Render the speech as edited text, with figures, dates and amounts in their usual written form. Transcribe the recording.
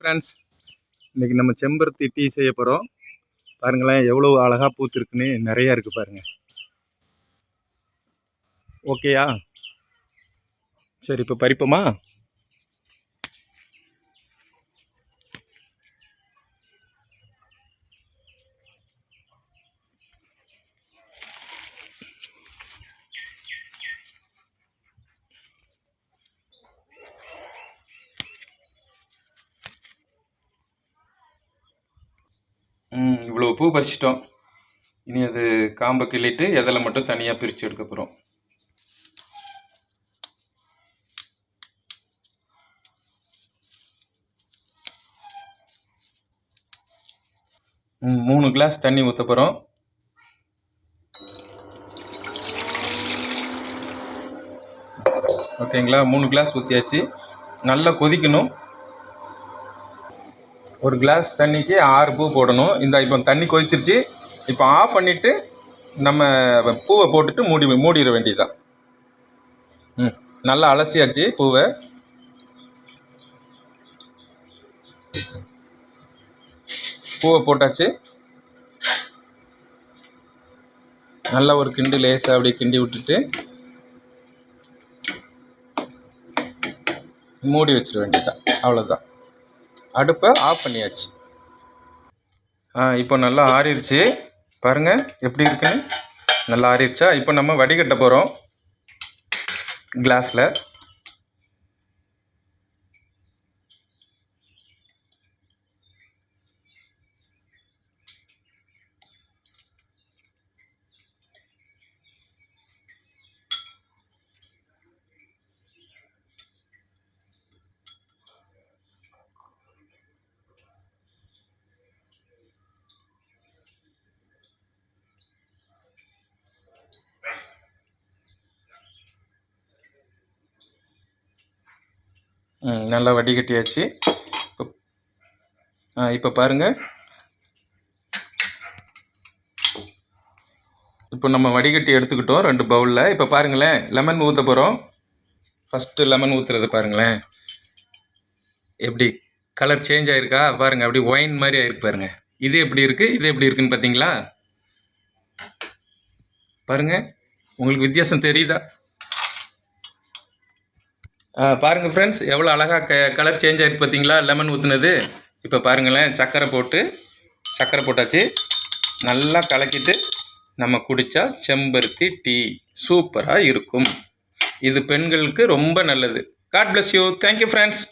Friends, இன்றைக்கி நம்ம செம்பருத்தி டீ செய்ய போகிறோம். பாருங்களேன் எவ்வளோ அழகாக பூத்துருக்குன்னு, நிறையா இருக்குது பாருங்கள். ஓகேயா? சரி, இப்போ பறிப்போமா? இவ்வளோ பூ பறிச்சிட்டோம். இனி அது காம்பை கிள்ளிட்டு எதில் மட்டும் தனியாக பிரித்து எடுக்க போகிறோம். மூணு கிளாஸ் தண்ணி ஊற்ற போகிறோம். ஓகேங்களா? 3 கிளாஸ் ஊற்றியாச்சு. நல்லா கொதிக்கணும். ஒரு கிளாஸ் தண்ணிக்கு 6 பூ போடணும். இப்போ தண்ணி கொதிச்சிருச்சு. இப்போ ஆஃப் பண்ணிவிட்டு நம்ம பூவை போட்டுட்டு மூடிட வேண்டியதுதான். நல்லா அலசியாச்சு பூவை. போட்டாச்சு. நல்லா ஒரு கிண்டு லேசாக அப்படியே கிண்டி விட்டுட்டு மூடி வச்சிட வேண்டியதுதான். அவ்வளோதான். அடுப்பை ஆஃப் பண்ணியாச்சு. இப்போ நல்லா ஆறிடுச்சு. பாருங்கள் எப்படி இருக்குன்னு. நல்லா ஆறிடுச்சா? இப்போ நம்ம வடிகட்ட போகிறோம் கிளாஸில். நல்லா வடிகட்டியாச்சு. இப்போ பாருங்கள். இப்போ நம்ம வடிகட்டி எடுத்துக்கிட்டோம் 2 பவுலில். இப்போ பாருங்களேன், லெமன் ஊற்ற போகிறோம். ஃபஸ்ட்டு லெமன் ஊற்றுறது பாருங்களேன், எப்படி கலர் சேஞ்ச் ஆகிருக்கா பாருங்கள். அப்படி ஒயின் மாதிரி ஆகிருக்கு பாருங்கள். இது எப்படி இருக்குது, இது எப்படி இருக்குன்னு பார்த்தீங்களா? பாருங்கள், உங்களுக்கு வித்தியாசம் தெரியுதா? பாருங்கள் ஃப்ரெண்ட்ஸ், எவ்வளோ அழகாக கலர் சேஞ்ச் ஆகிருக்கு பார்த்தீங்களா லெமன் ஊற்றுனது. இப்போ பாருங்களேன், சர்க்கரை போட்டாச்சு. நல்லா கலக்கிட்டு நம்ம குடித்தா செம்பருத்தி டீ சூப்பராக இருக்கும். இது பெண்களுக்கு ரொம்ப நல்லது. God bless you. Thank you friends.